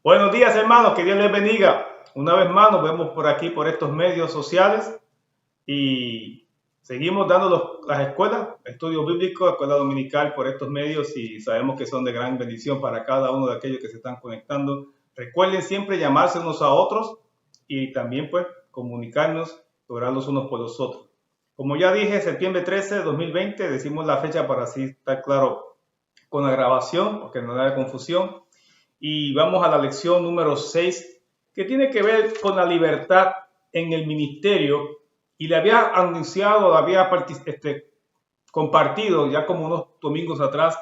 Buenos días, hermanos, que Dios les bendiga. Una vez más nos vemos por aquí, por estos medios sociales y seguimos dando las escuelas, estudio bíblico, escuela dominical por estos medios y sabemos que son de gran bendición para cada uno de aquellos que se están conectando. Recuerden siempre llamarse unos a otros y también pues comunicarnos, orar los unos por los otros. Como ya dije, septiembre 13 de 2020, decimos la fecha para así estar claro con la grabación, porque no haya confusión. Y vamos a la lección número 6, que tiene que ver con la libertad en el ministerio. Y le había anunciado, compartido ya como unos domingos atrás,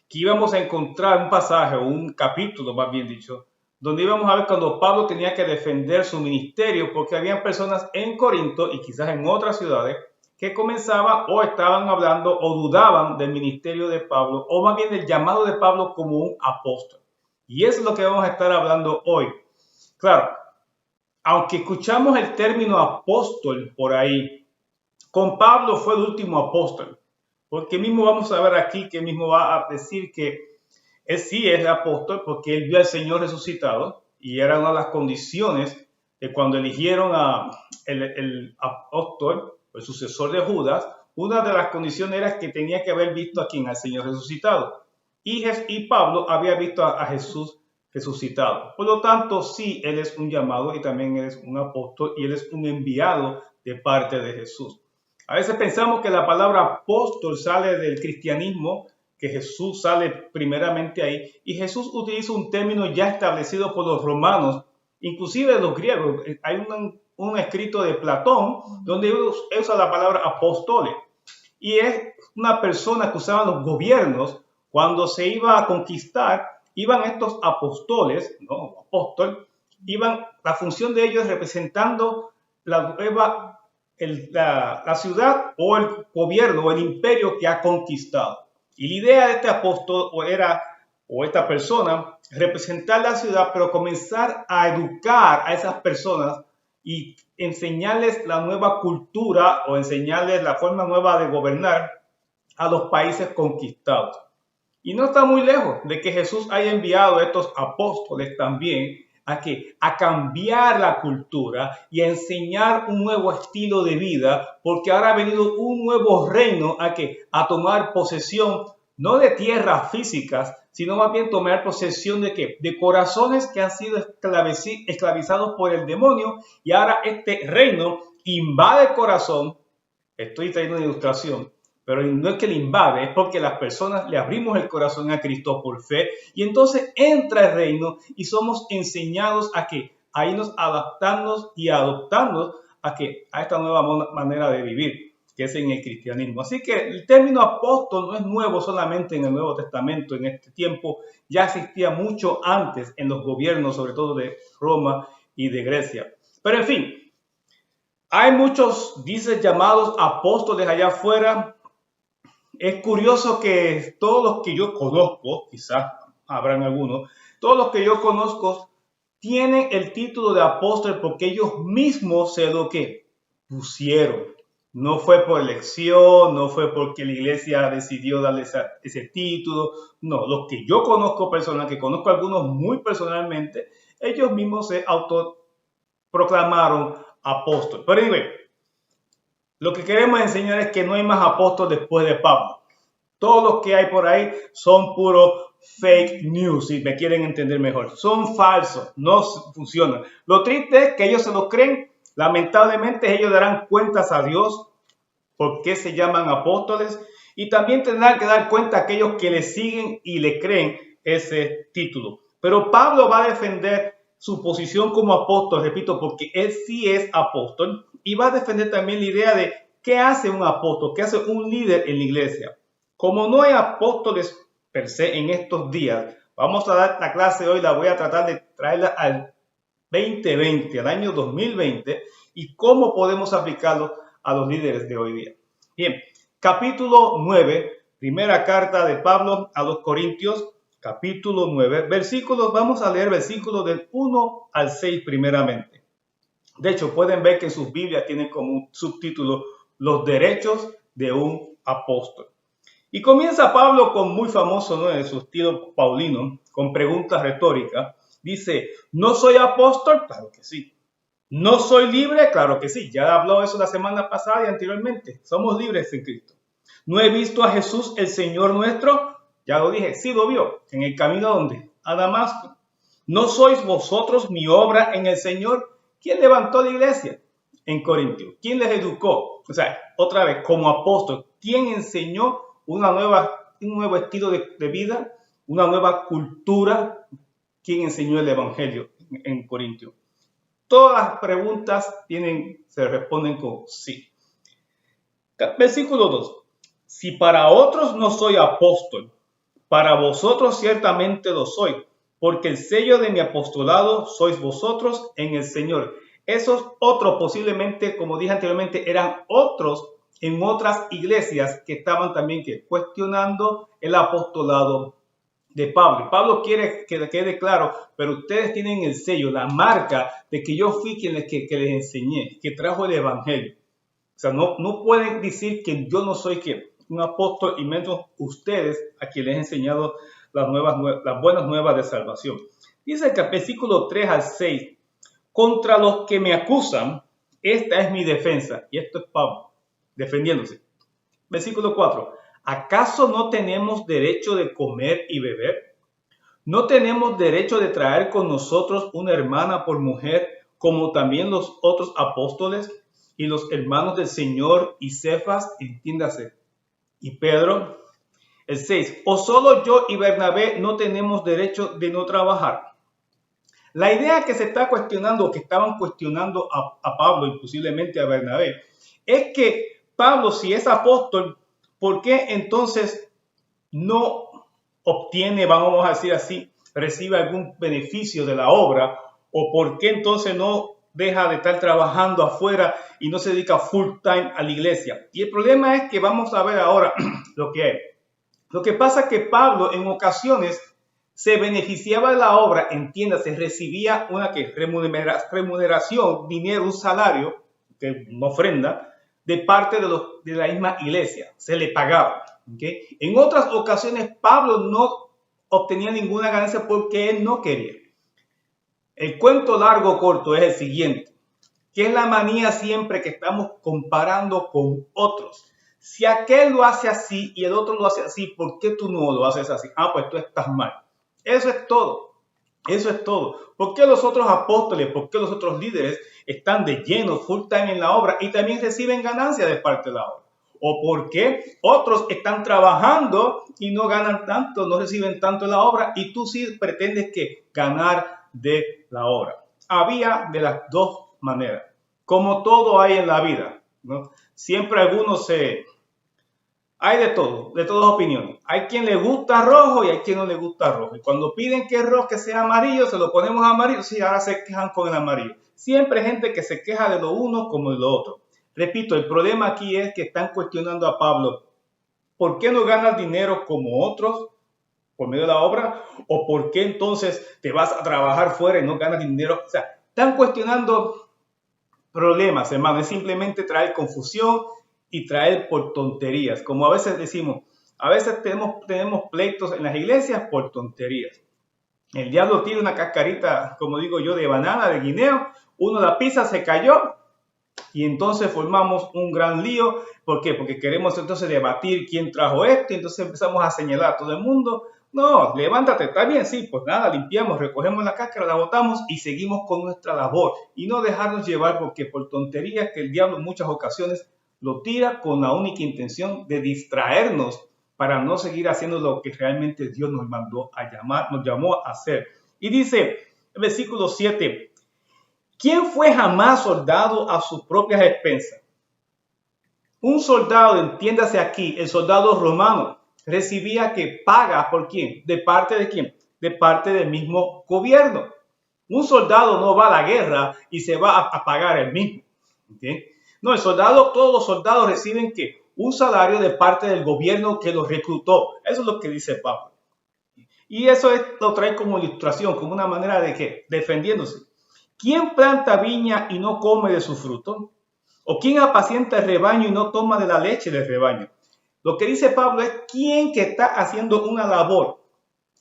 que íbamos a encontrar un pasaje, o un capítulo más bien dicho, donde íbamos a ver cuando Pablo tenía que defender su ministerio, porque había personas en Corinto y quizás en otras ciudades que comenzaban o estaban hablando o dudaban del ministerio de Pablo, o más bien del llamado de Pablo como un apóstol. Y eso es lo que vamos a estar hablando hoy. Claro, aunque escuchamos el término apóstol por ahí, con Pablo fue el último apóstol, porque mismo vamos a ver aquí que mismo va a decir que él sí es apóstol porque él vio al Señor resucitado y era una de las condiciones de cuando eligieron a el apóstol, el sucesor de Judas. Una de las condiciones era que tenía que haber visto a quien, al Señor resucitado. Y Pablo había visto a Jesús resucitado. Por lo tanto, sí, él es un llamado y también él es un apóstol y él es un enviado de parte de Jesús. A veces pensamos que la palabra apóstol sale del cristianismo, que Jesús sale primeramente ahí, y Jesús utiliza un término ya establecido por los romanos, inclusive los griegos. Hay un escrito de Platón donde usa la palabra apóstoles, y es una persona que usaban los gobiernos cuando se iba a conquistar. Iban estos apóstoles, ¿no? Apóstol, la función de ellos representando la nueva la ciudad o el gobierno o el imperio que ha conquistado. Y la idea de este apóstol o esta persona, representar la ciudad, pero comenzar a educar a esas personas y enseñarles la nueva cultura o enseñarles la forma nueva de gobernar a los países conquistados. Y no está muy lejos de que Jesús haya enviado a estos apóstoles también a cambiar la cultura y a enseñar un nuevo estilo de vida, porque ahora ha venido un nuevo reino a tomar posesión, no de tierras físicas, sino más bien tomar posesión de corazones que han sido esclavizados por el demonio, y ahora este reino invade el corazón. Estoy trayendo una ilustración, pero no es que le invade, es porque las personas le abrimos el corazón a Cristo por fe y entonces entra el reino y somos enseñados a irnos adaptando y adoptando a esta nueva manera de vivir, que es en el cristianismo. Así que el término apóstol no es nuevo solamente en el Nuevo Testamento. En este tiempo ya existía mucho antes en los gobiernos, sobre todo de Roma y de Grecia. Pero en fin, hay muchos, dice, llamados apóstoles allá afuera. Es curioso que todos los que yo conozco, quizás habrán algunos, todos los que yo conozco tienen el título de apóstol porque ellos mismos se lo que pusieron. No fue por elección, no fue porque la iglesia decidió darle ese título. No, los que yo conozco personalmente, que conozco algunos muy personalmente, ellos mismos se autoproclamaron apóstol. Pero anyway, lo que queremos enseñar es que no hay más apóstol después de Pablo. Todos los que hay por ahí son puro fake news, si me quieren entender mejor. Son falsos, no funcionan. Lo triste es que ellos se lo creen. Lamentablemente ellos darán cuentas a Dios por qué se llaman apóstoles, y también tendrán que dar cuenta a aquellos que le siguen y le creen ese título. Pero Pablo va a defender su posición como apóstol, repito, porque él sí es apóstol, y va a defender también la idea de qué hace un apóstol, qué hace un líder en la iglesia. Como no hay apóstoles per se en estos días, vamos a dar la clase hoy, la voy a tratar de traerla al 2020, al año 2020, y cómo podemos aplicarlo a los líderes de hoy día. Bien, capítulo 9, primera carta de Pablo a los Corintios, capítulo 9, versículos, vamos a leer versículos del 1 al 6 primeramente. De hecho, pueden ver que en sus Biblias tienen como un subtítulo los derechos de un apóstol. Y comienza Pablo con muy famoso, ¿no?, en su estilo paulino, con preguntas retóricas, Dice, ¿no soy apóstol? Claro que sí. ¿No soy libre? Claro que sí. Ya habló eso la semana pasada y anteriormente. Somos libres en Cristo. ¿No he visto a Jesús, el Señor nuestro? Ya lo dije, sí lo vio. ¿En el camino a dónde? A Damasco. ¿No sois vosotros mi obra en el Señor? ¿Quién levantó la iglesia en Corintios? ¿Quién les educó? O sea, otra vez, como apóstol, ¿quién enseñó un nuevo estilo de vida, una nueva cultura? ¿Quién enseñó el evangelio en Corintios? Todas las preguntas se responden con sí. Versículo 2. Si para otros no soy apóstol, para vosotros ciertamente lo soy, porque el sello de mi apostolado sois vosotros en el Señor. Esos otros posiblemente, como dije anteriormente, eran otros en otras iglesias que estaban también cuestionando el apostolado de Pablo. Pablo quiere que quede claro, pero ustedes tienen el sello, la marca de que yo fui quien les enseñé, que trajo el evangelio. O sea, no pueden decir que yo no soy un apóstol y menos ustedes a quienes les he enseñado las buenas nuevas de salvación. Dice que el versículo 3 al 6, contra los que me acusan, esta es mi defensa. Y esto es Pablo defendiéndose. Versículo 4, ¿acaso no tenemos derecho de comer y beber? ¿No tenemos derecho de traer con nosotros una hermana por mujer, como también los otros apóstoles y los hermanos del Señor y Cefas, entiéndase, y Pedro? El 6, ¿o solo yo y Bernabé no tenemos derecho de no trabajar? La idea que se está cuestionando, que estaban cuestionando a Pablo y posiblemente a Bernabé, es que Pablo, si es apóstol, ¿por qué entonces no obtiene, vamos a decir así, recibe algún beneficio de la obra? ¿O por qué entonces no deja de estar trabajando afuera y no se dedica full time a la iglesia? Y el problema es que vamos a ver ahora lo que hay. Lo que pasa es que Pablo en ocasiones se beneficiaba de la obra, entiéndase, recibía una remuneración, dinero, un salario, una ofrenda, de parte de la misma iglesia, se le pagaba. ¿Okay? En otras ocasiones Pablo no obtenía ninguna ganancia porque él no quería. El cuento largo o corto es el siguiente, que es la manía siempre que estamos comparando con otros. Si aquel lo hace así y el otro lo hace así, ¿por qué tú no lo haces así? Ah, pues tú estás mal. Eso es todo. Eso es todo. ¿Por qué los otros apóstoles, por qué los otros líderes están de lleno, full time en la obra y también reciben ganancia de parte de la obra? ¿O por qué otros están trabajando y no ganan tanto, no reciben tanto en la obra y tú sí pretendes ganar de la obra? Había de las dos maneras. Como todo hay en la vida, ¿no? Siempre algunos hay de todo, de todas opiniones. Hay quien le gusta rojo y hay quien no le gusta rojo. Y cuando piden que el rojo que sea amarillo, se lo ponemos amarillo. Sí, ahora se quejan con el amarillo. Siempre hay gente que se queja de lo uno como de lo otro. Repito, el problema aquí es que están cuestionando a Pablo. ¿Por qué no ganas dinero como otros por medio de la obra? ¿O por qué entonces te vas a trabajar fuera y no ganas dinero? O sea, están cuestionando problemas, hermano. Es simplemente traer confusión y traer por tonterías. Como a veces decimos, a veces tenemos pleitos en las iglesias por tonterías. El diablo tiene una cascarita, como digo yo, de banana, de guineo. Uno la pisa, se cayó y entonces formamos un gran lío. ¿Por qué? Porque queremos entonces debatir quién trajo esto y entonces empezamos a señalar a todo el mundo. No, levántate, está bien, sí, pues nada, limpiamos, recogemos la cáscara, la botamos y seguimos con nuestra labor. Y no dejarnos llevar porque por tonterías que el diablo en muchas ocasiones lo tira con la única intención de distraernos para no seguir haciendo lo que realmente Dios nos mandó nos llamó a hacer. Y dice el versículo 7, ¿quién fue jamás soldado a sus propias expensas? Un soldado, entiéndase aquí, el soldado romano, recibía que paga ¿por quién? ¿De parte de quién? De parte del mismo gobierno. Un soldado no va a la guerra y se va a pagar él mismo. ¿Okay? No, todos los soldados reciben un salario de parte del gobierno que los reclutó. Eso es lo que dice Pablo. Y eso lo trae como ilustración, como una manera de defendiéndose. ¿Quién planta viña y no come de su fruto? ¿O quién apacienta el rebaño y no toma de la leche del rebaño? Lo que dice Pablo es quién que está haciendo una labor,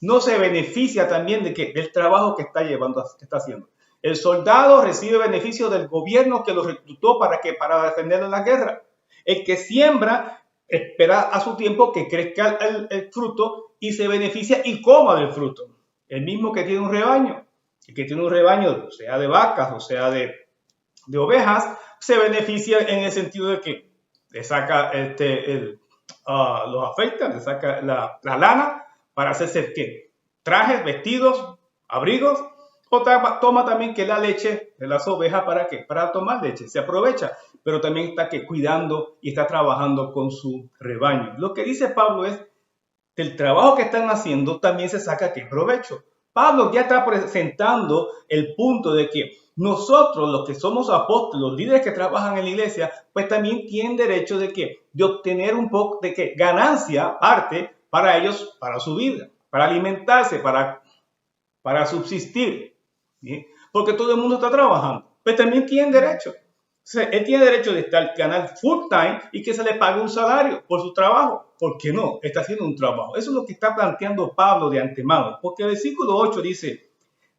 no se beneficia también del trabajo que está haciendo. El soldado recibe beneficio del gobierno que lo reclutó para defender en la guerra. El que siembra espera a su tiempo que crezca el fruto y se beneficia y coma del fruto. El mismo que tiene un rebaño, el que tiene un rebaño, sea de vacas o sea de ovejas, se beneficia en el sentido de que le saca los afeitas, le saca la lana para hacerse ¿qué? Trajes, vestidos, abrigos, o toma también que la leche de las ovejas, ¿para qué? Para tomar leche, se aprovecha, pero también está cuidando y está trabajando con su rebaño. Lo que dice Pablo es, del trabajo que están haciendo también se saca ¿qué? Provecho. Pablo ya está presentando el punto de que nosotros, los que somos apóstoles, los líderes que trabajan en la iglesia, pues también tienen derecho de obtener un poco de ganancia, parte, para ellos, para su vida, para alimentarse, para subsistir. ¿Sí? Porque todo el mundo está trabajando, pues también tienen derecho. O sea, él tiene derecho de ganar full time y que se le pague un salario por su trabajo. ¿Por qué no? Está haciendo un trabajo. Eso es lo que está planteando Pablo de antemano. Porque el versículo 8 dice,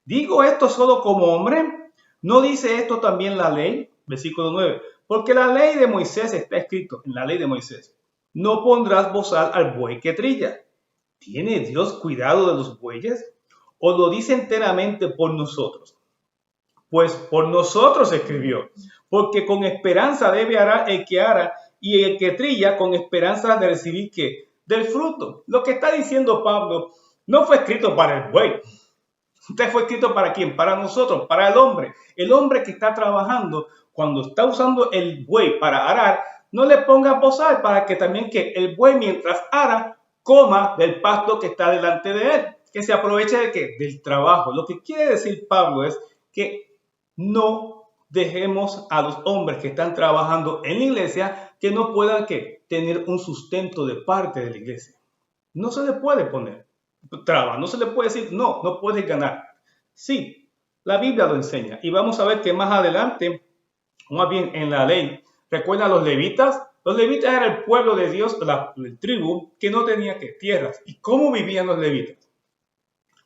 ¿digo esto solo como hombre? ¿No dice esto también la ley? Versículo 9. Porque la ley de Moisés está escrito, en la ley de Moisés, no pondrás bozal al buey que trilla. ¿Tiene Dios cuidado de los bueyes? ¿O lo dice enteramente por nosotros? Pues por nosotros escribió, porque con esperanza debe arar el que ara, y el que trilla con esperanza de recibir ¿qué? Del fruto. Lo que está diciendo Pablo no fue escrito para el buey. Usted fue escrito ¿para quién? Para nosotros, para el hombre. El hombre que está trabajando, cuando está usando el buey para arar, no le ponga bozal para que también el buey mientras ara coma del pasto que está delante de él, que se aproveche del trabajo. Lo que quiere decir Pablo es que no dejemos a los hombres que están trabajando en la iglesia que no puedan tener un sustento de parte de la iglesia. No se le puede poner traba, no se le puede decir no puedes ganar. Sí, la Biblia lo enseña y vamos a ver que más adelante, más bien en la ley, recuerda a los levitas. Los levitas era el pueblo de Dios, la tribu que no tenía tierras. ¿Y cómo vivían los levitas?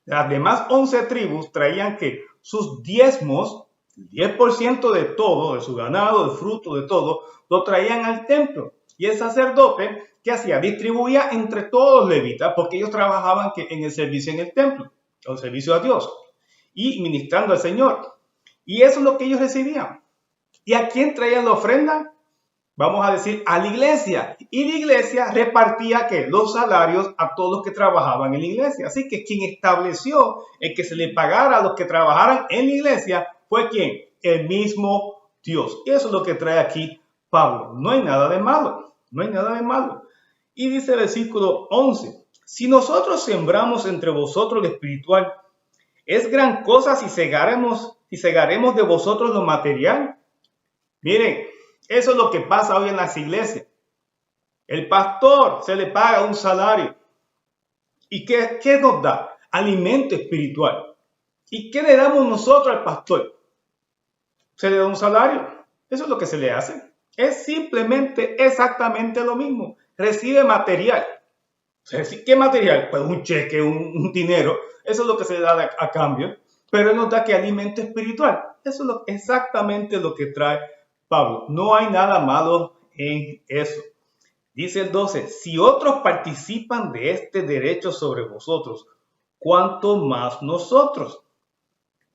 Las demás 11 tribus traían sus diezmos, el 10% de todo, de su ganado, de fruto, de todo, lo traían al templo. Y el sacerdote, ¿qué hacía? Distribuía entre todos los levitas, porque ellos trabajaban en el servicio en el templo, el servicio a Dios, y ministrando al Señor. Y eso es lo que ellos recibían. ¿Y a quién traían la ofrenda? Vamos a decir, a la iglesia. Y la iglesia repartía los salarios a todos los que trabajaban en la iglesia. Así que quien estableció el que se le pagara a los que trabajaran en la iglesia fue ¿quién? El mismo Dios. Y eso es lo que trae aquí Pablo. No hay nada de malo. No hay nada de malo. Y dice el versículo 11. Si nosotros sembramos entre vosotros lo espiritual, ¿es gran cosa si segaremos de vosotros lo material? Miren, eso es lo que pasa hoy en las iglesias. El pastor se le paga un salario. ¿Y qué nos da? Alimento espiritual. ¿Y qué le damos nosotros al pastor? Se le da un salario. Eso es lo que se le hace. Es simplemente exactamente lo mismo. Recibe material. ¿Qué material? Pues un cheque, un dinero. Eso es lo que se le da a cambio. Pero él nos da alimento espiritual. Eso es exactamente lo que trae Pablo. No hay nada malo en eso. Dice el 12, si otros participan de este derecho sobre vosotros, ¿cuánto más nosotros?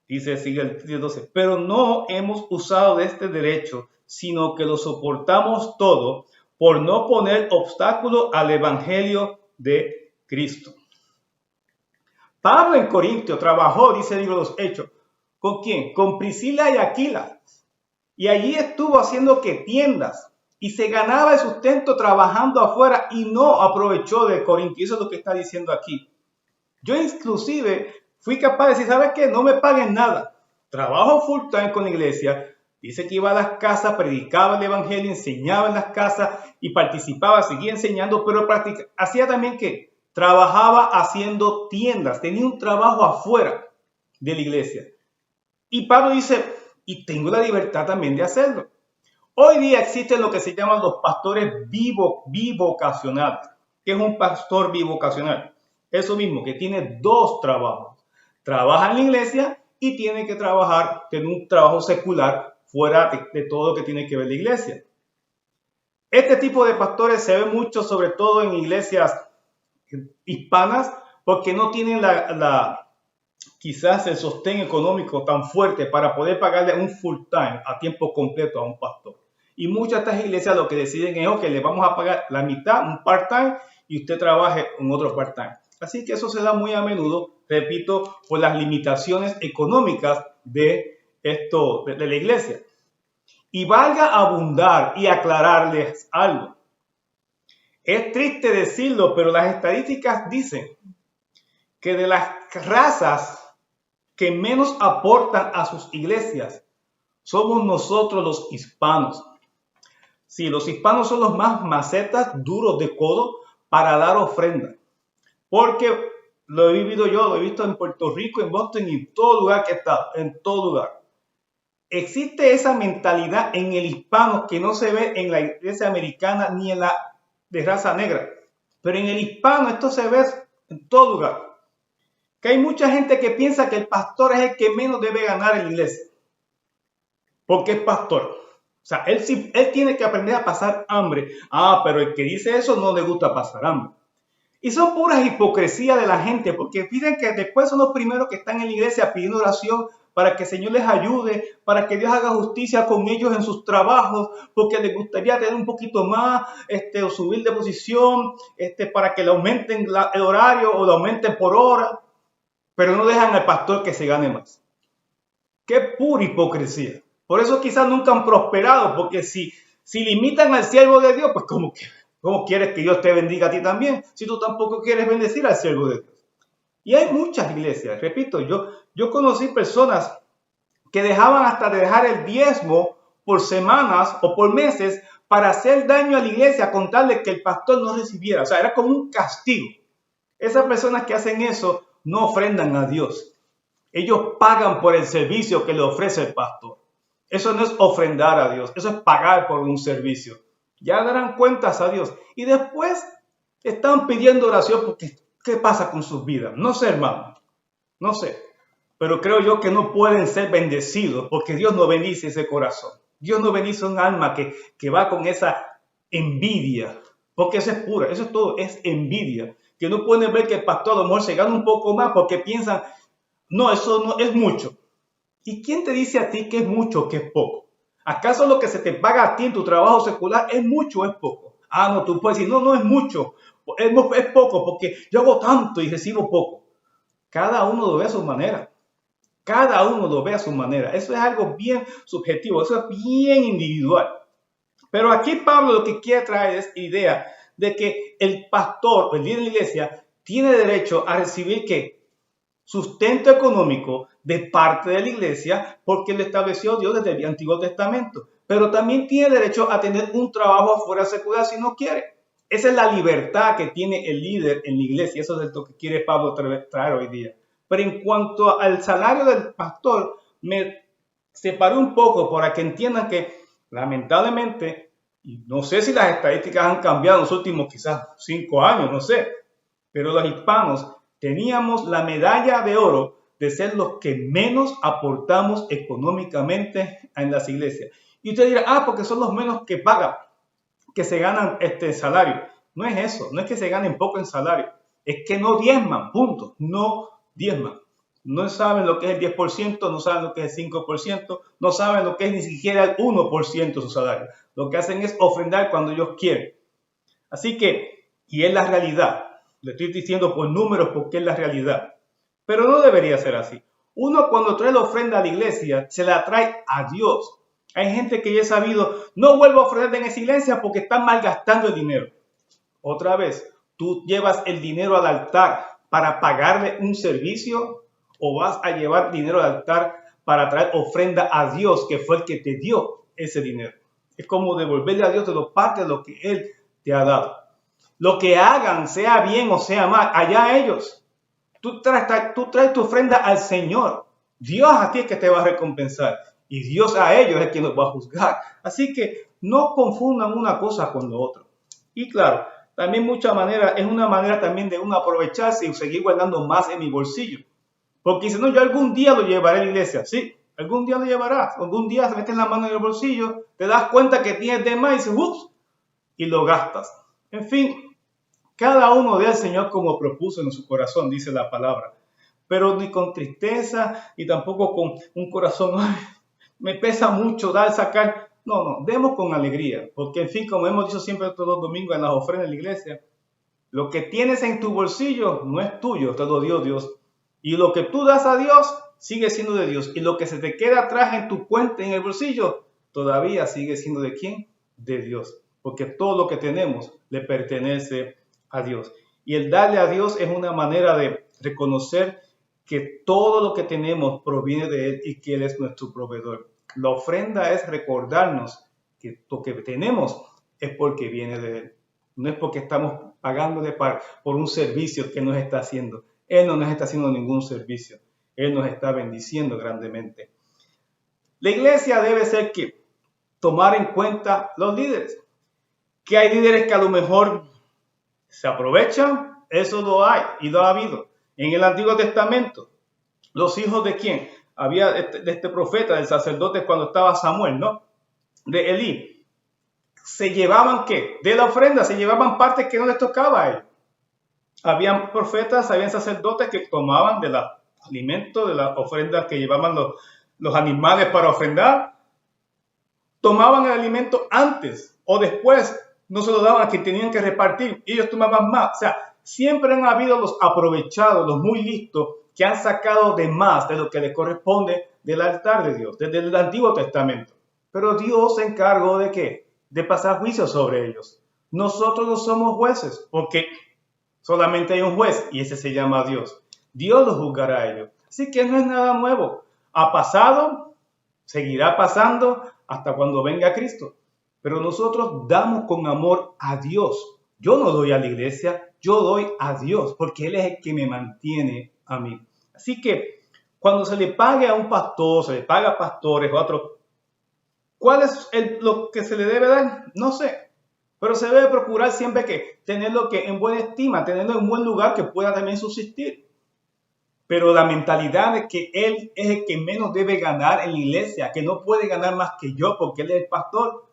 Sigue el 12, pero no hemos usado de este derecho, sino que lo soportamos todo por no poner obstáculo al evangelio de Cristo. Pablo en Corintio trabajó, dice el libro de los Hechos, ¿con quién? Con Priscila y Aquila. Y allí estuvo haciendo tiendas y se ganaba el sustento trabajando afuera y no aprovechó de Corintio. Eso es lo que está diciendo aquí. Yo inclusive fui capaz de decir, ¿sabes qué? No me paguen nada. Trabajo full time con la iglesia. Dice que iba a las casas, predicaba el evangelio, enseñaba en las casas y participaba, seguía enseñando, pero hacía también trabajaba haciendo tiendas, tenía un trabajo afuera de la iglesia. Y Pablo dice, y tengo la libertad también de hacerlo. Hoy día existen lo que se llaman los pastores bivocacionales. ¿Qué es un pastor bivocacional? Eso mismo, que tiene dos trabajos. Trabaja en la iglesia y tiene que trabajar en un trabajo secular fuera de todo lo que tiene que ver la iglesia. Este tipo de pastores se ve mucho, sobre todo en iglesias hispanas, porque no tienen quizás el sostén económico tan fuerte para poder pagarle un full time a tiempo completo a un pastor. Y muchas de estas iglesias lo que deciden es, ok, le vamos a pagar la mitad, un part time, y usted trabaje en otro part time. Así que eso se da muy a menudo, repito, por las limitaciones económicas de la iglesia. Y valga abundar y aclararles algo. Es triste decirlo, pero las estadísticas dicen que de las razas que menos aportan a sus iglesias somos nosotros los hispanos. Sí, los hispanos son los más macetas, duros de codo para dar ofrenda. Porque lo he vivido yo, lo he visto en Puerto Rico, en Boston y en todo lugar que he estado, en todo lugar. Existe esa mentalidad en el hispano que no se ve en la iglesia americana ni en la de raza negra. Pero en el hispano esto se ve en todo lugar. Que hay mucha gente que piensa que el pastor es el que menos debe ganar en la iglesia. Porque es pastor. O sea, él tiene que aprender a pasar hambre. Pero el que dice eso no le gusta pasar hambre. Y son puras hipocresías de la gente, porque fíjense que después son los primeros que están en la iglesia pidiendo oración para que el Señor les ayude, para que Dios haga justicia con ellos en sus trabajos, porque les gustaría tener un poquito más, o subir de posición, para que le aumenten el horario o le aumenten por hora, pero no dejan al pastor que se gane más. ¡Qué pura hipocresía! Por eso quizás nunca han prosperado, porque si limitan al siervo de Dios, pues ¿cómo quieres que Dios te bendiga a ti también? Si tú tampoco quieres bendecir al siervo de Dios. Y hay muchas iglesias, repito, yo conocí personas que dejaban hasta de dejar el diezmo por semanas o por meses para hacer daño a la iglesia con tal de que el pastor no recibiera. O sea, era como un castigo. Esas personas que hacen eso no ofrendan a Dios. Ellos pagan por el servicio que le ofrece el pastor. Eso no es ofrendar a Dios, eso es pagar por un servicio. Ya darán cuentas a Dios. Y después están pidiendo oración porque ¿qué pasa con sus vidas? No sé, hermano. No sé. Pero creo yo que no pueden ser bendecidos porque Dios no bendice ese corazón. Dios no bendice un alma que va con esa envidia. Porque eso es pura, eso es todo, es envidia. Que no pueden ver que el pastor a lo mejor se gana un poco más porque piensan, no, eso no es mucho. ¿Y quién te dice a ti que es mucho o que es poco? ¿Acaso lo que se te paga a ti en tu trabajo secular es mucho o es poco? No, tú puedes decir, no es mucho, es poco porque yo hago tanto y recibo poco. Cada uno lo ve a su manera. Cada uno lo ve a su manera. Eso es algo bien subjetivo, eso es bien individual. Pero aquí Pablo lo que quiere traer es la idea de que el pastor, el líder de la iglesia, tiene derecho a recibir ¿qué? Sustento económico de parte de la iglesia porque lo estableció Dios desde el Antiguo Testamento. Pero también tiene derecho a tener un trabajo afuera secular si no quiere. Esa es la libertad que tiene el líder en la iglesia. Eso es lo que quiere Pablo traer hoy día. Pero en cuanto al salario del pastor, me separé un poco para que entiendan que lamentablemente, y no sé si las estadísticas han cambiado en los últimos quizás 5 años, no sé, pero los hispanos teníamos la medalla de oro de ser los que menos aportamos económicamente en las iglesias. Y usted dirá, porque son los menos que pagan, que se ganan salario. No es eso, no es que se ganen poco en salario, es que no diezman, punto, no diezman. No saben lo que es el 10%, no saben lo que es el 5%, no saben lo que es ni siquiera el 1% de su salario. Lo que hacen es ofrendar cuando ellos quieren. Así que, y es la realidad. Le estoy diciendo por números porque es la realidad. Pero no debería ser así. Uno cuando trae la ofrenda a la iglesia, se la trae a Dios. Hay gente que ya ha sabido, no vuelvo a ofrendar en esa iglesia porque están malgastando el dinero. Otra vez, tú llevas el dinero al altar para pagarle un servicio o vas a llevar dinero al altar para traer ofrenda a Dios, que fue el que te dio ese dinero. Es como devolverle a Dios de parte de lo que Él te ha dado. Lo que hagan, sea bien o sea mal, allá ellos. Tú traes tu ofrenda al Señor. Dios a ti es que te va a recompensar. Y Dios a ellos es quien los va a juzgar. Así que no confundan una cosa con lo otro. Y claro, también es una manera también de uno aprovecharse y seguir guardando más en mi bolsillo. Porque dice, no, yo algún día lo llevaré a la iglesia. Sí, algún día lo llevarás. Algún día se metes la mano en el bolsillo, te das cuenta que tienes de más y dices, ups, y lo gastas. En fin, cada uno ve al Señor como propuso en su corazón, dice la palabra. Pero ni con tristeza, ni tampoco con un corazón, ay, me pesa mucho dar, sacar. No, demos con alegría. Porque, en fin, como hemos dicho siempre todos los domingos en las ofrendas de la iglesia, lo que tienes en tu bolsillo no es tuyo, te lo dio Dios. Y lo que tú das a Dios sigue siendo de Dios. Y lo que se te queda atrás en tu cuenta, en el bolsillo, todavía sigue siendo ¿de quién? De Dios. Porque todo lo que tenemos le pertenece a Dios. Y el darle a Dios es una manera de reconocer que todo lo que tenemos proviene de Él y que Él es nuestro proveedor. La ofrenda es recordarnos que lo que tenemos es porque viene de Él. No es porque estamos pagándole por un servicio que nos está haciendo. Él no nos está haciendo ningún servicio. Él nos está bendiciendo grandemente. La iglesia debe ser que tomar en cuenta los líderes. Que hay líderes que a lo mejor se aprovechan, eso lo hay y lo ha habido. En el Antiguo Testamento, los hijos de quién? Había de este profeta, del sacerdote cuando estaba Samuel, ¿no? De Elí. Se llevaban ¿qué? De la ofrenda, se llevaban partes que no les tocaba a ellos. Habían profetas, habían sacerdotes que tomaban de los alimentos, de las ofrendas que llevaban los animales para ofrendar, tomaban el alimento antes o después, no se lo daban a quien tenían que repartir, y ellos tomaban más. O sea, siempre han habido los aprovechados, los muy listos, que han sacado de más de lo que les corresponde del altar de Dios, desde el Antiguo Testamento. Pero Dios se encargó ¿de qué? De pasar juicio sobre ellos. Nosotros no somos jueces, porque solamente hay un juez y ese se llama Dios. Dios los juzgará a ellos. Así que no es nada nuevo. Ha pasado, seguirá pasando hasta cuando venga Cristo. Pero nosotros damos con amor a Dios. Yo no doy a la iglesia, yo doy a Dios, porque Él es el que me mantiene a mí. Así que cuando se le pague a un pastor, se le paga a pastores o a otros, ¿cuál es lo que se le debe dar? No sé. Pero se debe procurar siempre que tenerlo que en buena estima, tenerlo en buen lugar que pueda también subsistir. Pero la mentalidad de que Él es el que menos debe ganar en la iglesia, que no puede ganar más que yo porque Él es el pastor,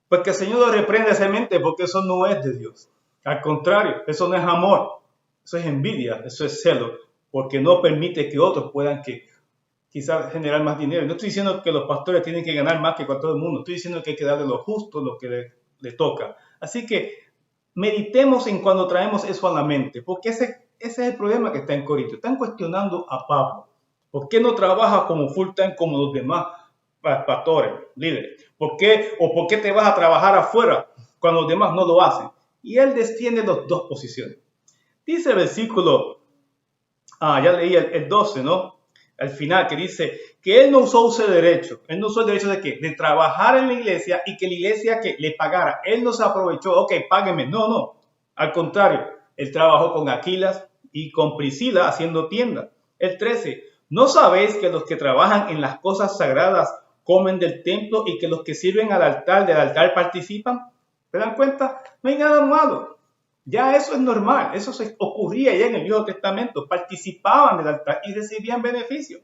pues que el Señor lo reprenda esa mente, porque eso no es de Dios. Al contrario, eso no es amor, eso es envidia, eso es celo, porque no permite que otros puedan quizás generar más dinero. No estoy diciendo que los pastores tienen que ganar más que con todo el mundo, estoy diciendo que hay que darle lo justo, lo que le toca. Así que meditemos en cuando traemos eso a la mente, porque ese es el problema que está en Corinto. Están cuestionando a Pablo. ¿Por qué no trabaja como full time como los demás pastores, líderes? ¿Por qué te vas a trabajar afuera cuando los demás no lo hacen? Y él defiende las dos posiciones. Dice el versículo, ya leí el 12, ¿no? Al final, que dice que él no usó ese derecho. Él no usó el derecho de ¿qué? De trabajar en la iglesia y que la iglesia que le pagara. Él no se aprovechó, ok, págueme. No. Al contrario, él trabajó con Aquilas y con Priscila haciendo tienda. El 13, ¿no sabéis que los que trabajan en las cosas sagradas comen del templo y que los que sirven del altar participan? ¿Se dan cuenta? No hay nada malo. Ya eso es normal, eso se ocurría ya en el Viejo Testamento, participaban del altar y recibían beneficios.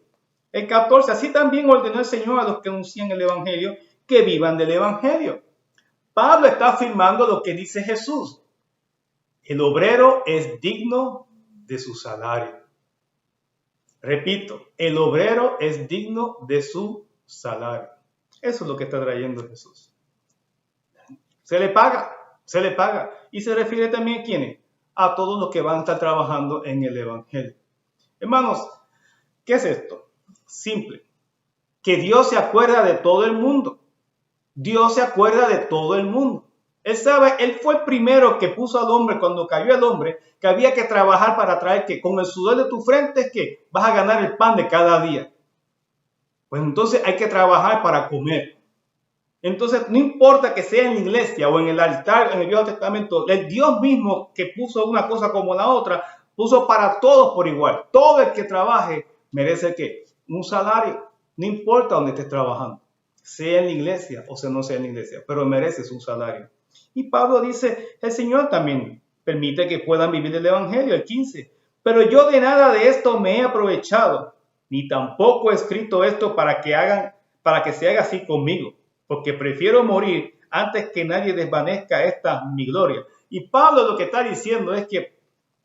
El 14, así también ordenó el Señor a los que anuncian el Evangelio que vivan del Evangelio. Pablo está afirmando lo que dice Jesús. El obrero es digno de su salario. Repito, el obrero es digno de su salario. Eso es lo que está trayendo Jesús. Se le paga. Y se refiere también ¿a quiénes? A todos los que van a estar trabajando en el Evangelio. Hermanos, ¿qué es esto? Simple. Que Dios se acuerda de todo el mundo. Dios se acuerda de todo el mundo. Él sabe, Él fue el primero que puso al hombre, cuando cayó el hombre, que había que trabajar para traer que con el sudor de tu frente es que vas a ganar el pan de cada día. Pues entonces hay que trabajar para comer. Entonces, no importa que sea en la iglesia o en el altar, en el Viejo Testamento, el Dios mismo que puso una cosa como la otra, puso para todos por igual. Todo el que trabaje merece ¿qué? Un salario. No importa dónde estés trabajando, sea en la iglesia o sea no sea en la iglesia, pero mereces un salario. Y Pablo dice, el Señor también permite que puedan vivir el Evangelio, el 15. Pero yo de nada de esto me he aprovechado, ni tampoco he escrito esto para que se haga así conmigo, porque prefiero morir antes que nadie desvanezca esta mi gloria. Y Pablo lo que está diciendo es que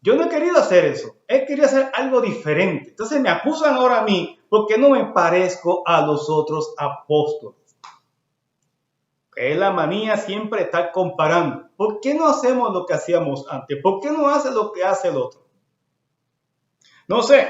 yo no he querido hacer eso, he querido hacer algo diferente. Entonces me acusan ahora a mí porque no me parezco a los otros apóstoles. Es la manía siempre estar comparando. ¿Por qué no hacemos lo que hacíamos antes? ¿Por qué no hace lo que hace el otro? No sé.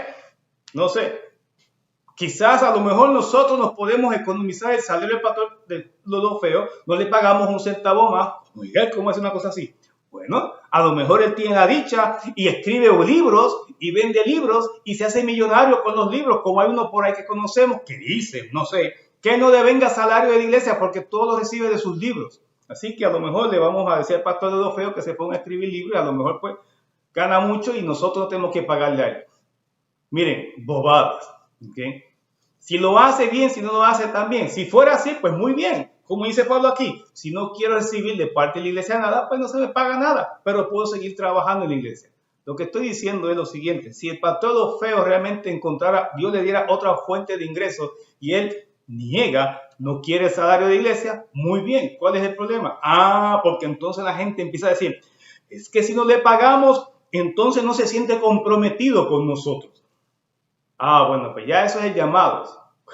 Quizás a lo mejor nosotros nos podemos economizar el salario del pastor de los dos feos, no le pagamos un centavo más. Oiga, ¿cómo hace una cosa así? Bueno, a lo mejor él tiene la dicha y escribe libros y vende libros y se hace millonario con los libros, como hay uno por ahí que conocemos que dice, no sé, que no devenga salario de la iglesia porque todo lo recibe de sus libros. Así que a lo mejor le vamos a decir al pastor de dos feos que se ponga a escribir libros y a lo mejor pues gana mucho y nosotros no tenemos que pagarle a él. Miren, bobadas, ¿ok? Si lo hace bien, si no lo hace tan bien. Si fuera así, pues muy bien. Como dice Pablo aquí, si no quiero recibir de parte de la iglesia nada, pues no se me paga nada, pero puedo seguir trabajando en la iglesia. Lo que estoy diciendo es lo siguiente, si el pastor de los feos realmente encontrara, Dios le diera otra fuente de ingresos y él niega, no quiere el salario de iglesia, muy bien, ¿cuál es el problema? Porque entonces la gente empieza a decir, es que si no le pagamos, entonces no se siente comprometido con nosotros. Bueno, pues ya eso es el llamado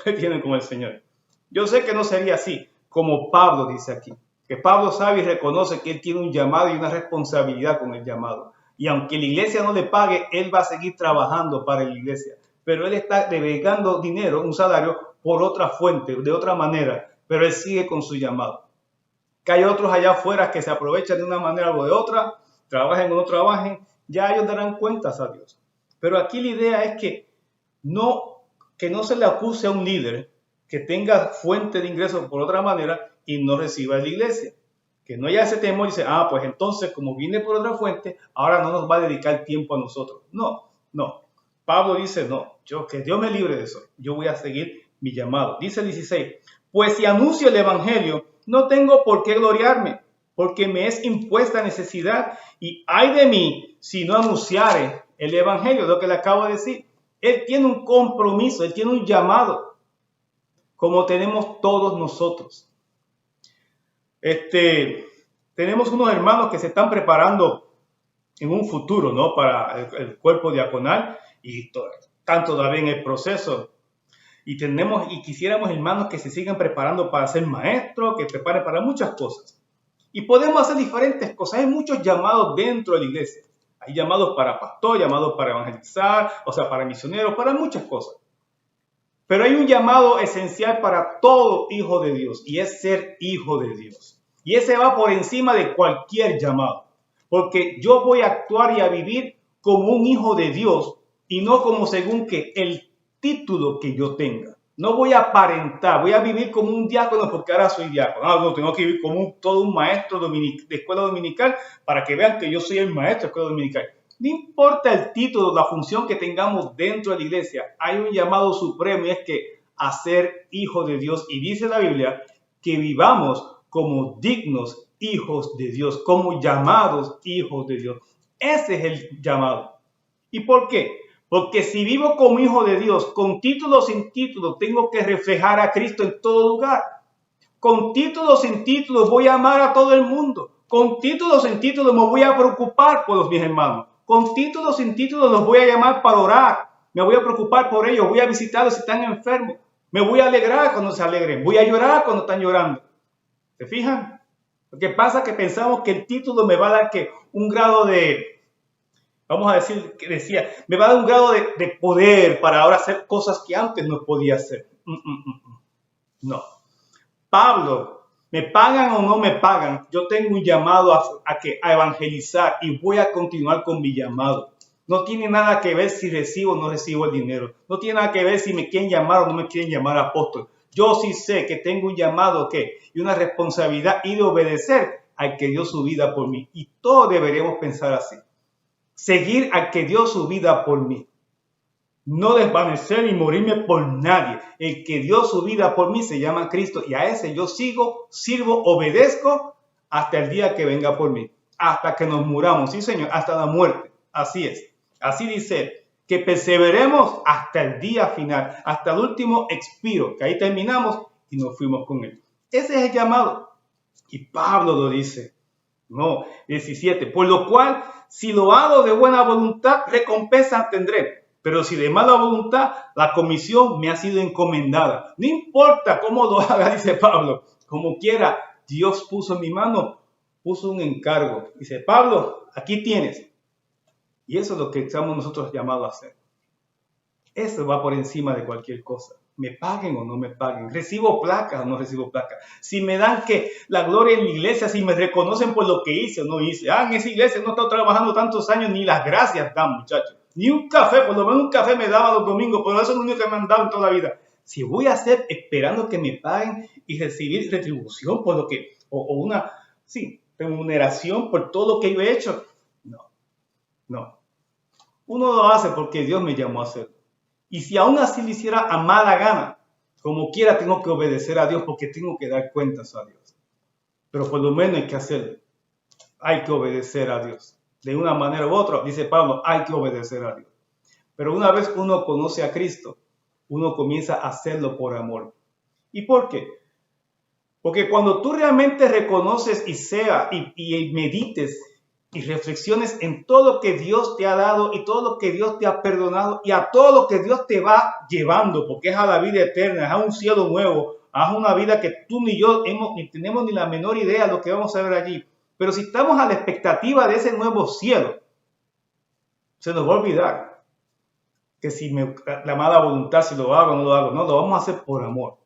que tienen con el Señor. Yo sé que no sería así, como Pablo dice aquí, que Pablo sabe y reconoce que él tiene un llamado y una responsabilidad con el llamado. Y aunque la iglesia no le pague, él va a seguir trabajando para la iglesia. Pero él está devengando dinero, un salario, por otra fuente, de otra manera. Pero él sigue con su llamado. Que hay otros allá afuera que se aprovechan de una manera o de otra, trabajen o no trabajen, ya ellos darán cuentas a Dios. Pero aquí la idea es que no se le acuse a un líder que tenga fuente de ingresos por otra manera y no reciba de la iglesia. Que no haya ese temor y dice, pues entonces como viene por otra fuente, ahora no nos va a dedicar tiempo a nosotros. No. Pablo dice, no, que Dios me libre de eso. Yo voy a seguir mi llamado. Dice el 16, pues si anuncio el evangelio, no tengo por qué gloriarme, porque me es impuesta necesidad y ay de mí si no anunciare el evangelio, lo que le acabo de decir. Él tiene un compromiso, él tiene un llamado, como tenemos todos nosotros. Tenemos unos hermanos que se están preparando en un futuro, ¿no? Para el cuerpo diaconal y están todavía en el proceso. Y quisiéramos hermanos que se sigan preparando para ser maestros, que preparen para muchas cosas. Y podemos hacer diferentes cosas. Hay muchos llamados dentro de la iglesia. Hay llamados para pastor, llamados para evangelizar, para misioneros, para muchas cosas. Pero hay un llamado esencial para todo hijo de Dios y es ser hijo de Dios. Y ese va por encima de cualquier llamado. Porque yo voy a actuar y a vivir como un hijo de Dios y no como según que el título que yo tenga. No voy a aparentar, voy a vivir como un diácono porque ahora soy diácono. No, tengo que vivir como todo un maestro de escuela dominical para que vean que yo soy el maestro de escuela dominical. No importa el título, la función que tengamos dentro de la iglesia, hay un llamado supremo y es que a ser hijo de Dios. Y dice la Biblia que vivamos como dignos hijos de Dios, como llamados hijos de Dios. Ese es el llamado. ¿Y por qué? Porque si vivo como hijo de Dios, con título o sin título, tengo que reflejar a Cristo en todo lugar. Con título o sin título voy a amar a todo el mundo. Con título o sin título me voy a preocupar por mis hermanos. Con título o sin título los voy a llamar para orar. Me voy a preocupar por ellos. Voy a visitarlos si están enfermos. Me voy a alegrar cuando se alegren. Voy a llorar cuando están llorando. ¿Se fijan? Lo que pasa es que pensamos que el título me va a dar un grado de... Vamos a decir, que decía, me va a dar un grado de poder para ahora hacer cosas que antes no podía hacer. No. Pablo, me pagan o no me pagan, yo tengo un llamado a evangelizar y voy a continuar con mi llamado. No tiene nada que ver si recibo o no recibo el dinero. No tiene nada que ver si me quieren llamar o no me quieren llamar apóstol. Yo sí sé que tengo un llamado y una responsabilidad y de obedecer al que dio su vida por mí. Y todos deberíamos pensar así. Seguir al que dio su vida por mí. No desvanecer ni morirme por nadie. El que dio su vida por mí se llama Cristo y a ese yo sigo, sirvo, obedezco hasta el día que venga por mí, hasta que nos muramos, sí Señor, hasta la muerte. Así es, así dice, que perseveremos hasta el día final, hasta el último expiro, que ahí terminamos y nos fuimos con Él. Ese es el llamado. Y Pablo lo dice. No, 17. Por lo cual, si lo hago de buena voluntad, recompensa tendré. Pero si de mala voluntad, la comisión me ha sido encomendada. No importa cómo lo haga, dice Pablo. Como quiera, Dios puso en mi mano, puso un encargo. Dice, Pablo, aquí tienes. Y eso es lo que estamos nosotros llamados a hacer. Eso va por encima de cualquier cosa. Me paguen o no me paguen. Recibo placas o no recibo placas. Si me dan que la gloria en la iglesia, si me reconocen por lo que hice o no hice. En esa iglesia no he estado trabajando tantos años, ni las gracias dan, muchachos. Ni un café, por lo menos un café me daba los domingos, pero eso es lo único que me han dado en toda la vida. Si voy a hacer esperando que me paguen y recibir retribución por lo que, o una, sí, remuneración por todo lo que yo he hecho. No. Uno lo hace porque Dios me llamó a hacerlo. Y si aún así lo hiciera a mala gana, como quiera tengo que obedecer a Dios porque tengo que dar cuentas a Dios. Pero por lo menos hay que hacerlo. Hay que obedecer a Dios. De una manera u otra, dice Pablo, hay que obedecer a Dios. Pero una vez uno conoce a Cristo, uno comienza a hacerlo por amor. ¿Y por qué? Porque cuando tú realmente reconoces y medites y reflexiones en todo lo que Dios te ha dado y todo lo que Dios te ha perdonado y a todo lo que Dios te va llevando, porque es a la vida eterna, es a un cielo nuevo, a una vida que tú ni yo ni tenemos ni la menor idea de lo que vamos a ver allí. Pero si estamos a la expectativa de ese nuevo cielo, se nos va a olvidar que si la mala voluntad, si lo hago o no lo hago, no, lo vamos a hacer por amor.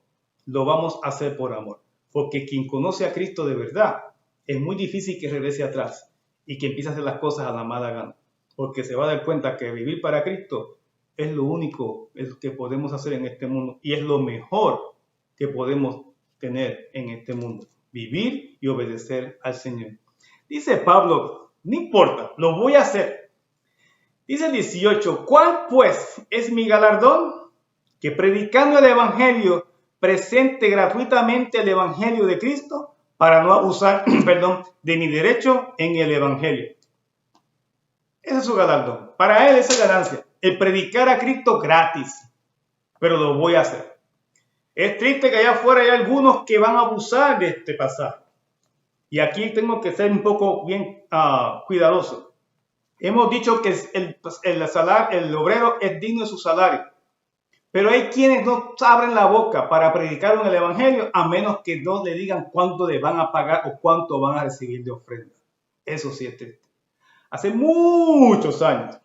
Lo vamos a hacer por amor. Porque quien conoce a Cristo de verdad, es muy difícil que regrese atrás y que empiece a hacer las cosas a la mala gana, porque se va a dar cuenta que vivir para Cristo es lo único que podemos hacer en este mundo y es lo mejor que podemos tener en este mundo, vivir y obedecer al Señor. Dice Pablo, no importa, lo voy a hacer. Dice el 18, ¿cuál pues es mi galardón? Que predicando el Evangelio, presente gratuitamente el Evangelio de Cristo, para no abusar, de mi derecho en el Evangelio. Ese es su galardón. Para él esa es ganancia. El predicar a Cristo gratis. Pero lo voy a hacer. Es triste que allá afuera hay algunos que van a abusar de este pasaje. Y aquí tengo que ser un poco bien cuidadoso. Hemos dicho que el obrero es digno de su salario. Pero hay quienes no abren la boca para predicar en el Evangelio a menos que no le digan cuánto le van a pagar o cuánto van a recibir de ofrenda. Eso sí es triste. Hace muchos años,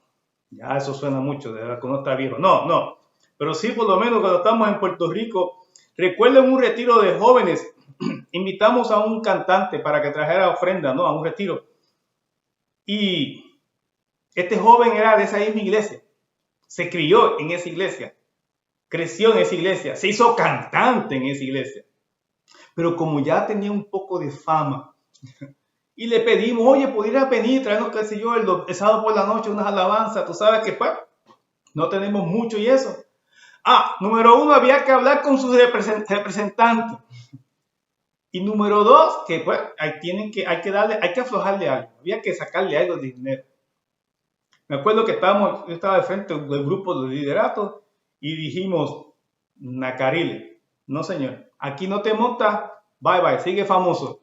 ya eso suena mucho, de verdad que uno está viejo. No. Pero sí, por lo menos cuando estamos en Puerto Rico, recuerden un retiro de jóvenes. Invitamos a un cantante para que trajera ofrenda, ¿no? A un retiro. Y este joven era de esa misma iglesia. Se crió en esa iglesia. Creció en esa iglesia, se hizo cantante en esa iglesia. Pero como ya tenía un poco de fama, y le pedimos, oye, ¿pudieras venir, traernos, qué sé yo, el sábado por la noche unas alabanzas? Tú sabes que pues, no tenemos mucho y eso. Número 1, había que hablar con sus representantes. Y número 2, que pues, hay que aflojarle algo, había que sacarle algo de dinero. Me acuerdo que yo estaba de frente del grupo de liderato, y dijimos, Nacarile, no señor, aquí no te montas, bye, sigue famoso.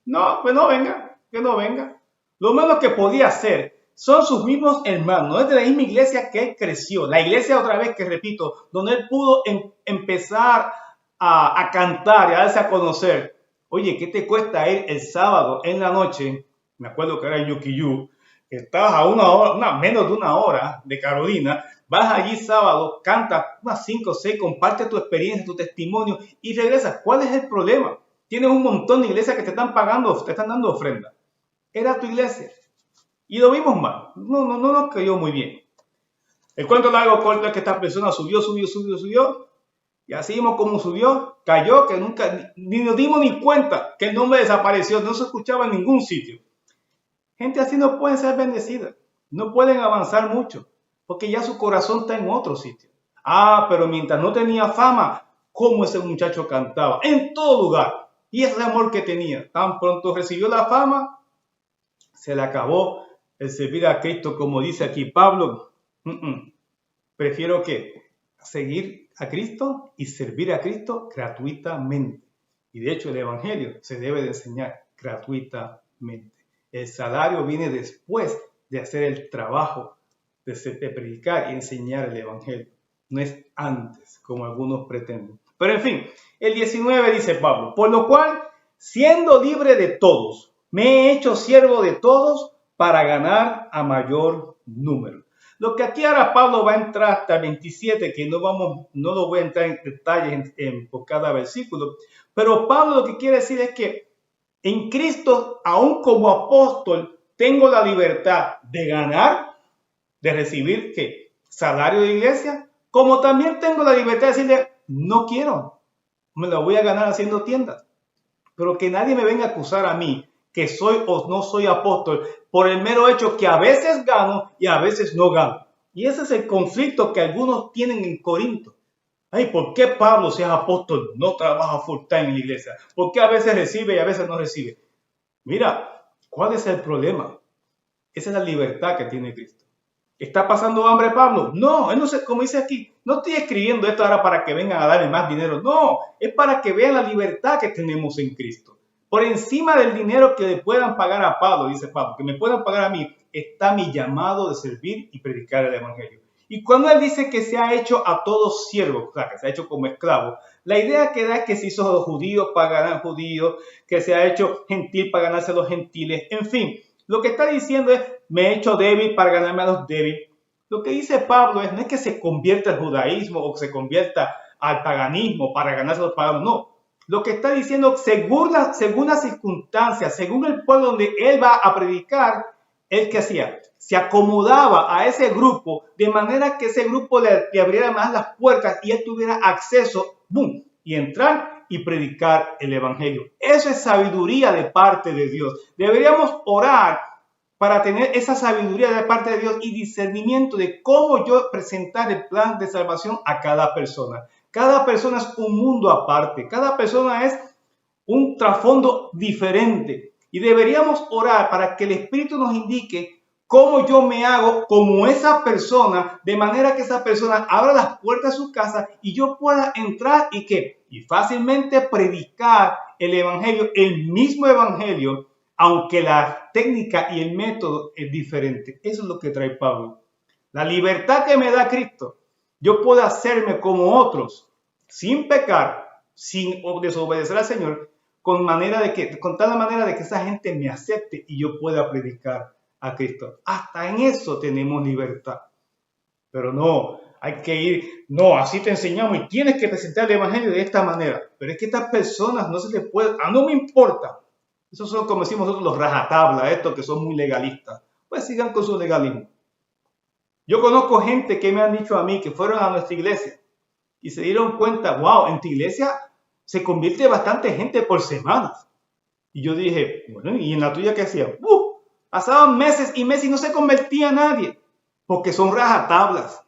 No, pues no venga, que no venga. Lo menos que podía hacer son sus mismos hermanos, es de la misma iglesia que él creció, la iglesia otra vez que repito, donde él pudo empezar a cantar y a darse a conocer. Oye, ¿qué te cuesta ir el sábado en la noche? Me acuerdo que era en Yuquiyú, que estabas a menos de una hora de Carolina. Vas allí sábado, cantas unas 5 o 6, comparte tu experiencia, tu testimonio y regresas. ¿Cuál es el problema? Tienes un montón de iglesias que te están pagando, te están dando ofrenda. Era tu iglesia. Y lo vimos mal. No nos cayó muy bien. El cuento largo corto es que esta persona subió. Y así vimos cómo subió, cayó, que nunca, ni nos dimos ni cuenta que el nombre desapareció, no se escuchaba en ningún sitio. Gente así no pueden ser bendecida. No pueden avanzar mucho. Porque ya su corazón está en otro sitio. Pero mientras no tenía fama, ¿cómo ese muchacho cantaba? En todo lugar. Y ese amor que tenía, tan pronto recibió la fama, se le acabó el servir a Cristo, como dice aquí Pablo. Prefiero que seguir a Cristo y servir a Cristo gratuitamente. Y de hecho el Evangelio se debe de enseñar gratuitamente. El salario viene después de hacer el trabajo de predicar y enseñar el Evangelio. No es antes, como algunos pretenden. Pero en fin, el 19 dice Pablo, por lo cual, siendo libre de todos, me he hecho siervo de todos para ganar a mayor número. Lo que aquí ahora Pablo va a entrar hasta el 27, que no lo voy a entrar en detalles por cada versículo, pero Pablo lo que quiere decir es que en Cristo, aún como apóstol, tengo la libertad de ganar, de recibir ¿qué? Salario de iglesia, como también tengo la libertad de decirle, no quiero, me la voy a ganar haciendo tiendas. Pero que nadie me venga a acusar a mí que soy o no soy apóstol por el mero hecho que a veces gano y a veces no gano. Y ese es el conflicto que algunos tienen en Corinto. Ay, ¿por qué Pablo, si es apóstol, no trabaja full time en la iglesia? ¿Por qué a veces recibe y a veces no recibe? Mira, ¿cuál es el problema? Esa es la libertad que tiene Cristo. ¿Está pasando hambre Pablo? No, él no sé, como dice aquí, no estoy escribiendo esto ahora para que vengan a darle más dinero. No, es para que vean la libertad que tenemos en Cristo. Por encima del dinero que le puedan pagar a Pablo, dice Pablo, que me puedan pagar a mí, está mi llamado de servir y predicar el Evangelio. Y cuando él dice que se ha hecho a todos siervos, o sea, que se ha hecho como esclavo, la idea que da es que se hizo judío para ganar judíos, que se ha hecho gentil para ganarse a los gentiles, en fin. Lo que está diciendo es, me he hecho débil para ganarme a los débiles. Lo que dice Pablo no es que se convierta al judaísmo o que se convierta al paganismo para ganarse a los paganos, no. Lo que está diciendo, según las circunstancias, según el pueblo donde él va a predicar, él que hacía, se acomodaba a ese grupo de manera que ese grupo le abriera más las puertas y él tuviera acceso, ¡boom!, y entrar y predicar el Evangelio. Eso es sabiduría de parte de Dios. Deberíamos orar para tener esa sabiduría de parte de Dios y discernimiento de cómo yo presentar el plan de salvación a cada persona. Cada persona es un mundo aparte. Cada persona es un trasfondo diferente. Y deberíamos orar para que el Espíritu nos indique cómo yo me hago como esa persona, de manera que esa persona abra las puertas de su casa y yo pueda entrar y fácilmente predicar el Evangelio, el mismo Evangelio, aunque la técnica y el método es diferente. Eso es lo que trae Pablo. La libertad que me da Cristo, yo puedo hacerme como otros, sin pecar, sin desobedecer al Señor, con tal manera de que esa gente me acepte y yo pueda predicar a Cristo. Hasta en eso tenemos libertad. Pero no, hay que ir, no, así te enseñamos y tienes que presentar el Evangelio de esta manera. Pero es que estas personas no se les puede, no me importa. Esos son, como decimos nosotros, los rajatabla, estos que son muy legalistas. Pues sigan con su legalismo. Yo conozco gente que me han dicho a mí que fueron a nuestra iglesia y se dieron cuenta, wow, en tu iglesia se convierte bastante gente por semanas. Y yo dije, bueno, ¿y en la tuya qué hacían? Pasaban meses y meses y no se convertía nadie, porque son rajatablas.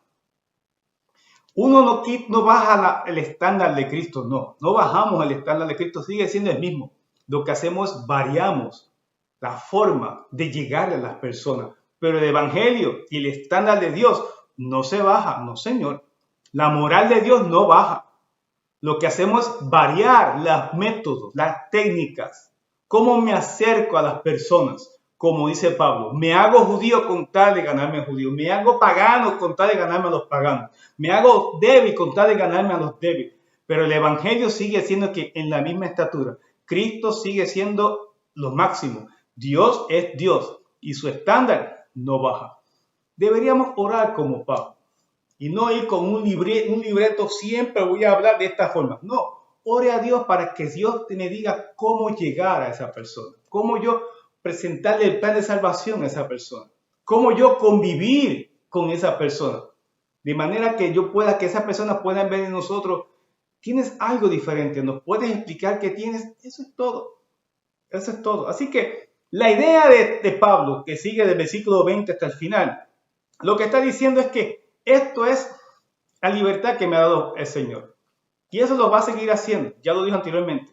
Uno no baja el estándar de Cristo, no bajamos el estándar de Cristo, sigue siendo el mismo. Lo que hacemos es variamos la forma de llegar a las personas, pero el Evangelio y el estándar de Dios no se baja, no señor. La moral de Dios no baja. Lo que hacemos es variar los métodos, las técnicas, cómo me acerco a las personas. Como dice Pablo, me hago judío con tal de ganarme a judíos, me hago pagano con tal de ganarme a los paganos, me hago débil con tal de ganarme a los débiles. Pero el Evangelio sigue siendo que en la misma estatura. Cristo sigue siendo lo máximo. Dios es Dios y su estándar no baja. Deberíamos orar como Pablo y no ir con un libreto, siempre voy a hablar de esta forma. No, ore a Dios para que Dios me diga cómo llegar a esa persona, cómo yo presentarle el plan de salvación a esa persona, cómo yo convivir con esa persona, de manera que que esa persona pueda ver en nosotros, tienes algo diferente, nos puedes explicar qué tienes, eso es todo. Eso es todo. Así que la idea de Pablo, que sigue del versículo 20 hasta el final, lo que está diciendo es que esto es la libertad que me ha dado el Señor. Y eso lo va a seguir haciendo, ya lo dijo anteriormente.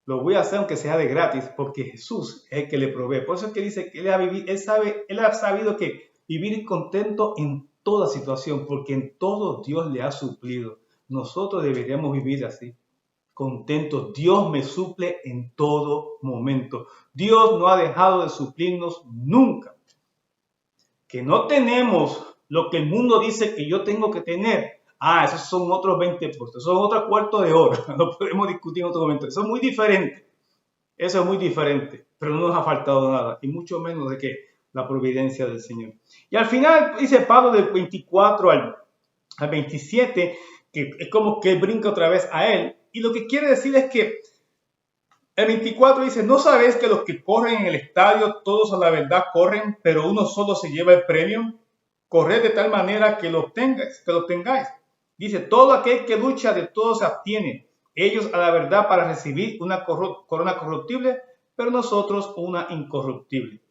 lo voy a hacer aunque sea de gratis, porque Jesús es el que le provee. Por eso es que dice que él ha sabido que vivir contento en toda situación, porque en todo Dios le ha suplido. Nosotros deberíamos vivir así, contentos. Dios me suple en todo momento. Dios no ha dejado de suplirnos nunca. Que no tenemos lo que el mundo dice que yo tengo que tener. Esos son otros 20 puntos, son otro cuarto de hora. Lo podemos discutir en otro momento. Eso es muy diferente. Eso es muy diferente. Pero no nos ha faltado nada. Y mucho menos de que la providencia del Señor. Y al final dice Pablo del 24 al 27, que es como que brinca otra vez a él. Y lo que quiere decir es que el 24 dice, ¿no sabéis que los que corren en el estadio, todos a la verdad corren, pero uno solo se lleva el premio? Corred de tal manera que lo obtengáis. Dice, todo aquel que lucha de todo se abstiene. Ellos a la verdad para recibir una corona corruptible, pero nosotros una incorruptible.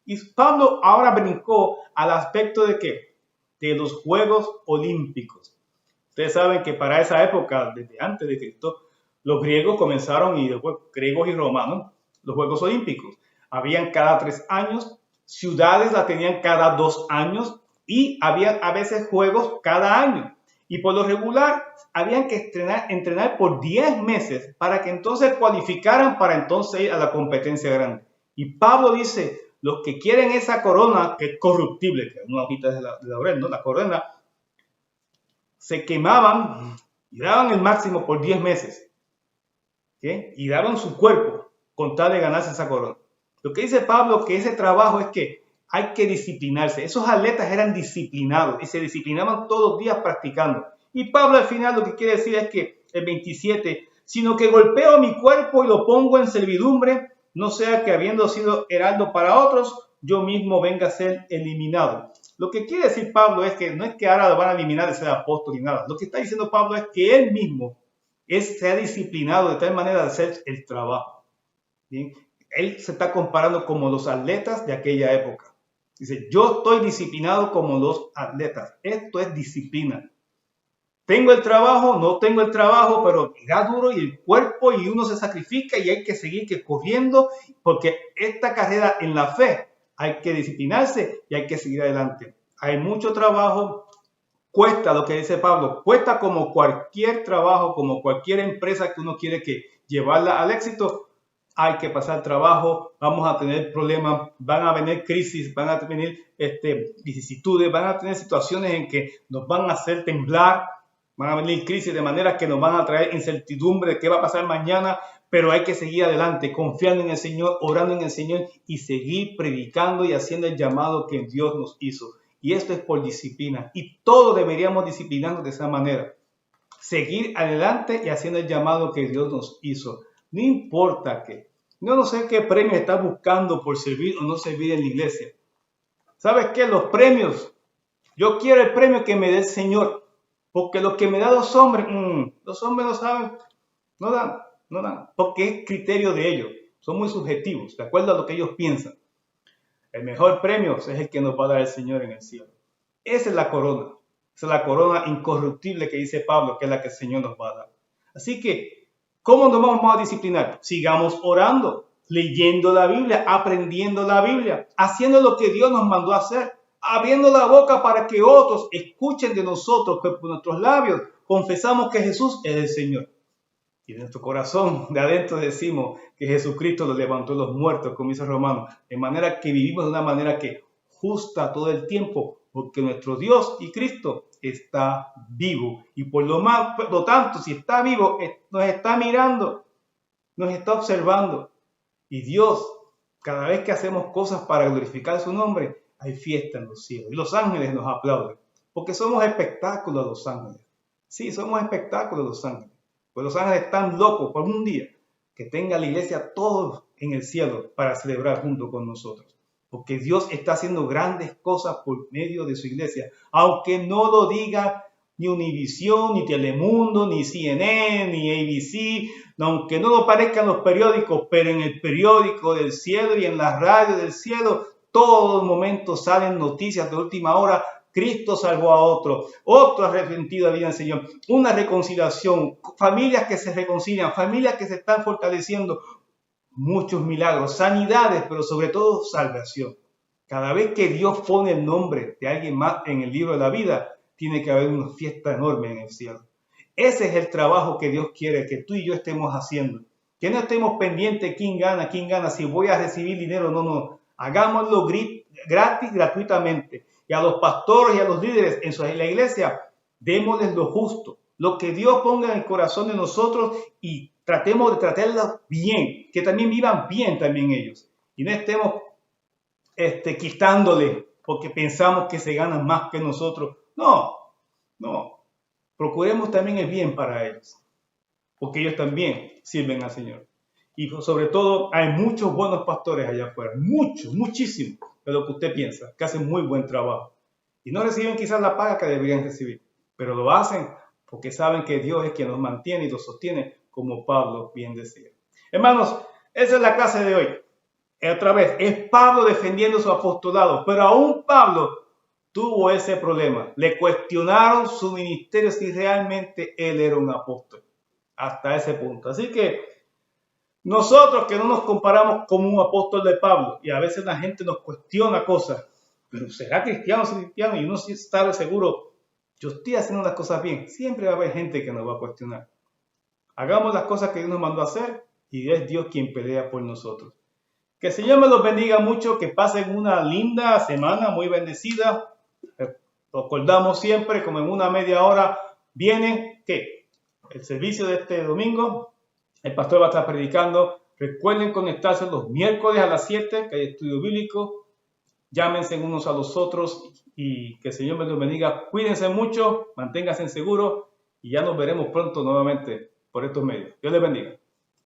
Y Pablo ahora brincó al aspecto de ¿qué? De los Juegos Olímpicos. Ustedes saben que para esa época, desde antes de Cristo, los griegos comenzaron, y después griegos y romanos, los Juegos Olímpicos. Habían cada 3 años, ciudades la tenían cada 2 años, y había a veces juegos cada año. Y por lo regular, habían que entrenar por 10 meses para que entonces cualificaran para entonces ir a la competencia grande. Y Pablo dice, los que quieren esa corona, que es corruptible, que es una hojita de laurel, ¿no? La corona, se quemaban y daban el máximo por 10 meses. ¿Okay? Y daban su cuerpo con tal de ganarse esa corona. Lo que dice Pablo, que ese trabajo es que hay que disciplinarse. Esos atletas eran disciplinados y se disciplinaban todos los días practicando. Y Pablo al final lo que quiere decir es que el 27, sino que golpeo mi cuerpo y lo pongo en servidumbre, no sea que habiendo sido heraldo para otros, yo mismo venga a ser eliminado. Lo que quiere decir Pablo es que no es que ahora lo van a eliminar de ser apóstol ni nada. Lo que está diciendo Pablo es que él mismo se ha disciplinado de tal manera de hacer el trabajo. ¿Bien? Él se está comparando como los atletas de aquella época. Dice, yo estoy disciplinado como los atletas. Esto es disciplina. Tengo el trabajo, no tengo el trabajo, pero da duro y el cuerpo y uno se sacrifica y hay que seguir corriendo porque esta carrera en la fe hay que disciplinarse y hay que seguir adelante. Hay mucho trabajo, cuesta lo que dice Pablo, cuesta como cualquier trabajo, como cualquier empresa que uno quiere llevarla al éxito. Hay que pasar trabajo, vamos a tener problemas, van a venir crisis, van a venir vicisitudes, van a tener situaciones en que nos van a hacer temblar, van a venir crisis de manera que nos van a traer incertidumbre de qué va a pasar mañana, pero hay que seguir adelante, confiando en el Señor, orando en el Señor y seguir predicando y haciendo el llamado que Dios nos hizo. Y esto es por disciplina y todos deberíamos disciplinarnos de esa manera. Seguir adelante y haciendo el llamado que Dios nos hizo. No importa qué. No sé qué premio estás buscando por servir o no servir en la iglesia. ¿Sabes qué? Los premios. Yo quiero el premio que me dé el Señor. Porque lo que me da los hombres no saben, no dan. Porque es criterio de ellos. Son muy subjetivos, de acuerdo a lo que ellos piensan. El mejor premio es el que nos va a dar el Señor en el cielo. Esa es la corona. Esa es la corona incorruptible que dice Pablo, que es la que el Señor nos va a dar. Así que, ¿cómo nos vamos a disciplinar? Sigamos orando, leyendo la Biblia, aprendiendo la Biblia, haciendo lo que Dios nos mandó a hacer, abriendo la boca para que otros escuchen de nosotros, que por nuestros labios confesamos que Jesús es el Señor. Y en nuestro corazón de adentro decimos que Jesucristo lo levantó de los muertos, como dice Romanos, de manera que vivimos de una manera que justa todo el tiempo, porque nuestro Dios y Cristo está vivo. Y por lo tanto, si está vivo, nos está mirando, nos está observando. Y Dios, cada vez que hacemos cosas para glorificar su nombre, hay fiesta en los cielos. Y los ángeles nos aplauden, porque somos espectáculos los ángeles. Sí, somos espectáculos los ángeles. Pues los ángeles están locos por un día que tenga la iglesia todos en el cielo para celebrar junto con nosotros. Porque Dios está haciendo grandes cosas por medio de su iglesia. Aunque no lo diga ni Univisión, ni Telemundo, ni CNN, ni ABC, aunque no lo parezca en los periódicos, pero en el periódico del cielo y en la radio del cielo, todo momento salen noticias de última hora Cristo salvó a otro, otro arrepentido había en el Señor, una reconciliación, familias que se reconcilian, familias que se están fortaleciendo, muchos milagros, sanidades, pero sobre todo salvación. Cada vez que Dios pone el nombre de alguien más en el libro de la vida, tiene que haber una fiesta enorme en el cielo. Ese es el trabajo que Dios quiere que tú y yo estemos haciendo. Que no estemos pendientes quién gana, si voy a recibir dinero o no, no. Hagámoslo gratis, gratuitamente. Y a los pastores y a los líderes en la iglesia, démosles lo justo, lo que Dios ponga en el corazón de nosotros y tratemos de tratarlos bien, que también vivan bien también ellos. Y no estemos quitándole porque pensamos que se ganan más que nosotros. No. Procuremos también el bien para ellos, porque ellos también sirven al Señor. Y sobre todo hay muchos buenos pastores allá afuera, muchísimos de lo que usted piensa, que hacen muy buen trabajo. Y no reciben quizás la paga que deberían recibir, pero lo hacen porque saben que Dios es quien los mantiene y los sostiene, como Pablo bien decía. Hermanos, esa es la clase de hoy. Otra vez, es Pablo defendiendo su apostolado, pero aún Pablo tuvo ese problema. Le cuestionaron su ministerio si realmente él era un apóstol. Hasta ese punto. Así que nosotros que no nos comparamos como un apóstol de Pablo, y a veces la gente nos cuestiona cosas, pero ¿será cristiano o cristiano? Y uno sí está seguro, yo estoy haciendo las cosas bien. Siempre va a haber gente que nos va a cuestionar. Hagamos las cosas que Dios nos mandó a hacer y es Dios quien pelea por nosotros. Que el Señor me los bendiga mucho, que pasen una linda semana, muy bendecida. Recordamos siempre, como en una media hora, viene que el servicio de este domingo, el pastor va a estar predicando. Recuerden conectarse los miércoles a las 7, que hay estudio bíblico. Llámense unos a los otros y que el Señor me los bendiga. Cuídense mucho, manténganse seguros y ya nos veremos pronto nuevamente por estos medios. Dios les bendiga.